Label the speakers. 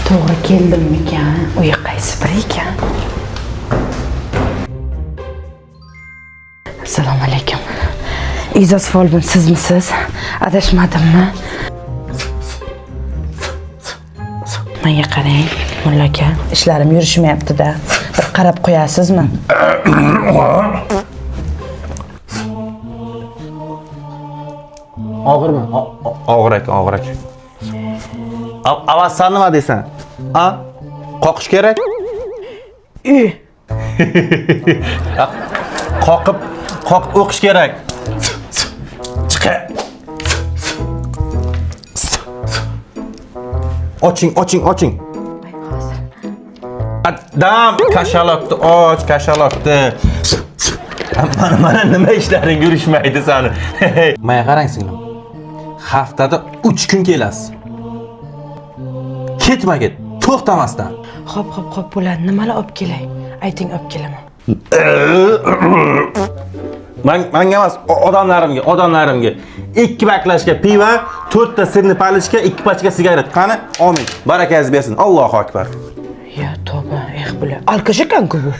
Speaker 1: To'g'ri keldimmikan? Uy qaysi bir ekan? Assalomu alaykum. Izoz folbin sizmisiz? Adashmadimmi? Menga qarang, mulla aka, ishlarim yurishmayapti-da. Bir qarab qo'yasizmi?
Speaker 2: Og'irmi? Og'ir aka. Avval nima deysan? Ha? Qoqish kerak? Qoqib o'qish kerak. Chiqa. Oching. Adam kashalotni och, kashalotni. Mana nima ishlaring yurishmaydi sani. Menga qarang singlim. Haftada 3 kun kelasiz. Ketmagin, to'xtamasdan.
Speaker 1: Xo'p, bo'ladi. Nimalar olib kelay? Ayting, olib kelaman.
Speaker 2: Menga emas, odamlarimga 2 baklashga piva, 4 ta sirni palishga, 2 pachka sigaret. Qani, omin. Barakangiz bersin. Allohu akbar.
Speaker 1: Ya tavba, bular alkash ekan-ku bu.